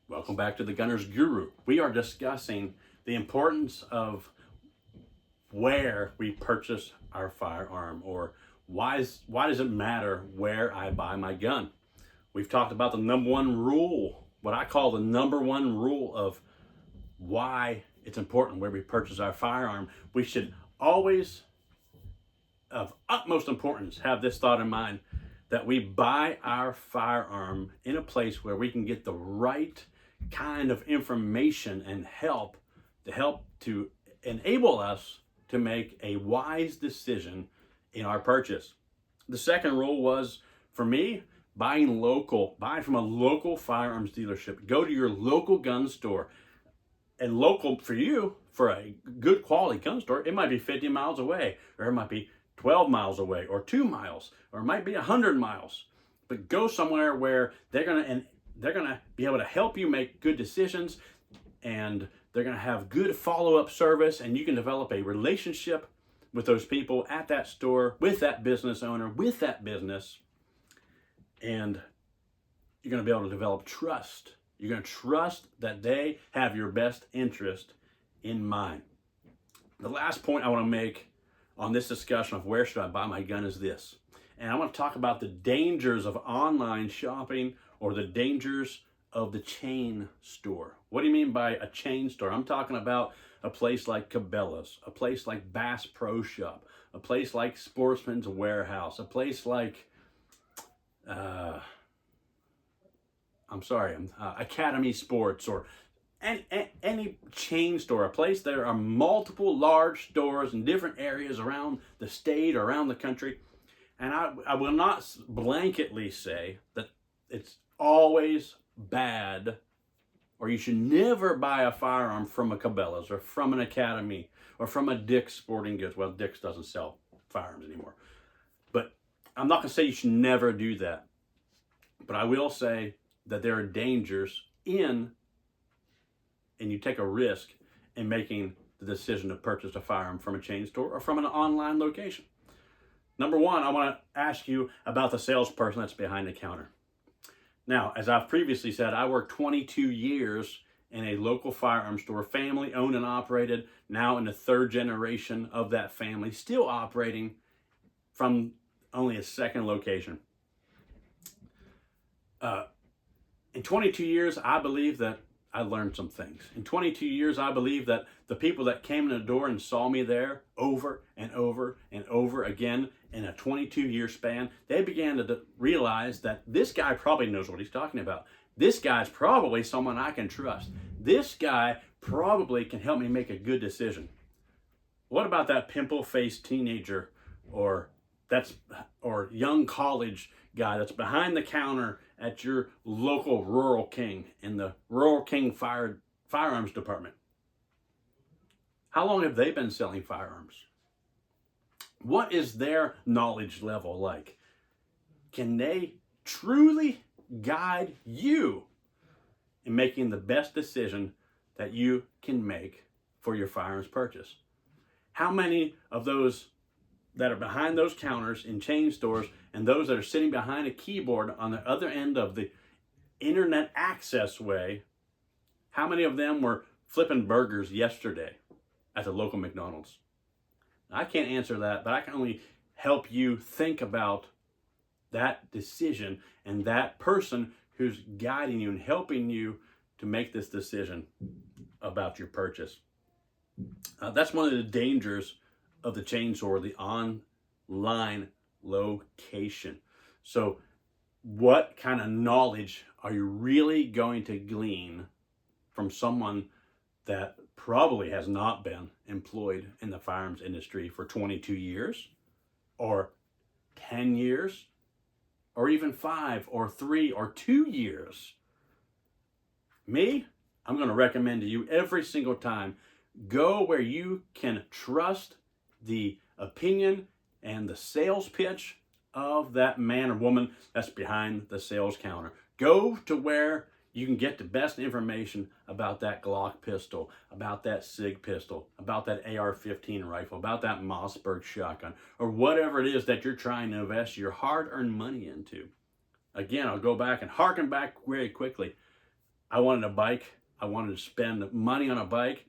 Welcome back to the Gunner's Guru. We are discussing the importance of where we purchase our firearm, or why does it matter where I buy my gun? We've talked about the number one rule, what I call the number one rule of why it's important where we purchase our firearm. We should always, of utmost importance, have this thought in mind, that we buy our firearm in a place where we can get the right kind of information and help to enable us to make a wise decision in our purchase. The second rule was, for me, buy from a local firearms dealership. Go to your local gun store. And local for you, for a good quality gun store, it might be 50 miles away, or it might be 12 miles away, or 2 miles, or it might be 100 miles. But go somewhere where they're gonna be able to help you make good decisions, and they're gonna have good follow-up service, and you can develop a relationship with those people at that store, with that business owner, with that business, and you're gonna be able to develop trust. You're gonna trust that they have your best interest in mind. The last point I wanna make on this discussion of where should I buy my gun is this. And I want to talk about the dangers of online shopping, or the dangers of the chain store. What do you mean by a chain store? I'm talking about a place like Cabela's, a place like Bass Pro Shop, a place like Sportsman's Warehouse, a place like Academy Sports, or any chain store, a place there are multiple large stores in different areas around the state or around the country. And I will not blanketly say that it's always bad, or you should never buy a firearm from a Cabela's or from an Academy or from a Dick's Sporting Goods. Well, Dick's doesn't sell firearms anymore. But I'm not going to say you should never do that. But I will say that there are dangers and you take a risk in making the decision to purchase a firearm from a chain store or from an online location. Number one, I want to ask you about the salesperson that's behind the counter. Now, as I've previously said, I worked 22 years in a local firearm store, family owned and operated, now in the third generation of that family, still operating from only a second location. In 22 years, I believe that I learned some things. In 22 years, I believe that the people that came in the door and saw me there over and over and over again in a 22-year span, they began to realize that this guy probably knows what he's talking about. This guy's probably someone I can trust. This guy probably can help me make a good decision. What about that pimple-faced teenager or young college guy that's behind the counter at your local Rural King in the Rural King firearms department? How long have they been selling firearms? What is their knowledge level like? Can they truly guide you in making the best decision that you can make for your firearms purchase? How many of those that are behind those counters in chain stores and those that are sitting behind a keyboard on the other end of the internet access way, how many of them were flipping burgers yesterday at the local McDonald's? I can't answer that, but I can only help you think about that decision and that person who's guiding you and helping you to make this decision about your purchase. That's one of the dangers of the chain store, the online location. So what kind of knowledge are you really going to glean from someone that probably has not been employed in the firearms industry for 22 years or 10 years or even 5 or 3 or 2 years? Me, I'm going to recommend to you every single time, go where you can trust the opinion and the sales pitch of that man or woman that's behind the sales counter. Go to where you can get the best information about that Glock pistol, about that SIG pistol, about that AR-15 rifle, about that Mossberg shotgun, or whatever it is that you're trying to invest your hard-earned money into. Again, I'll go back and harken back very quickly. I wanted a bike. I wanted to spend money on a bike.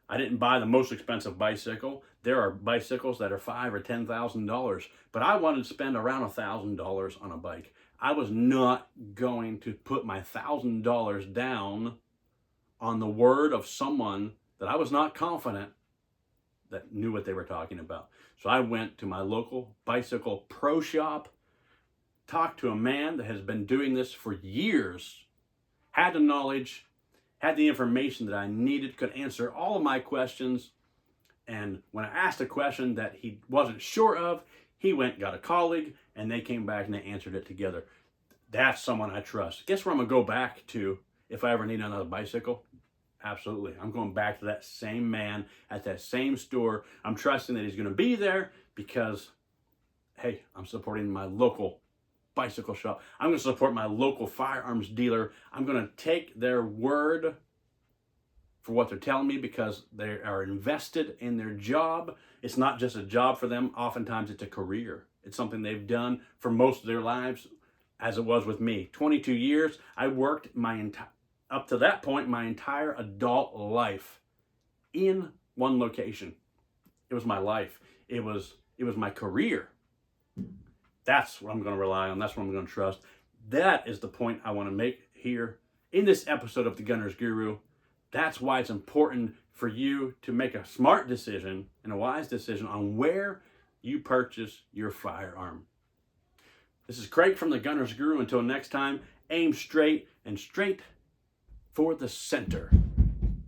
I didn't buy the most expensive bicycle. There are bicycles that are $5,000 or $10,000, but I wanted to spend around $1,000 on a bike. I was not going to put my $1,000 down on the word of someone that I was not confident that knew what they were talking about. So I went to my local bicycle pro shop, talked to a man that has been doing this for years, had the knowledge, had the information that I needed, could answer all of my questions. And when I asked a question that he wasn't sure of, he went, got a colleague, and they came back and they answered it together. That's someone I trust. Guess where I'm going to go back to if I ever need another bicycle? Absolutely. I'm going back to that same man at that same store. I'm trusting that he's going to be there because, hey, I'm supporting my local bicycle shop. I'm going to support my local firearms dealer. I'm going to take their word for what they're telling me because they are invested in their job. It's not just a job for them. Oftentimes it's a career. It's something they've done for most of their lives, as it was with me. 22 years, I worked up to that point, my entire adult life in one location. It was my life. It was my career. That's what I'm going to rely on. That's what I'm going to trust. That is the point I want to make here in this episode of The Gunner's Guru. That's why it's important for you to make a smart decision and a wise decision on where you purchase your firearm. This is Craig from The Gunner's Guru. Until next time, aim straight and straight for the center.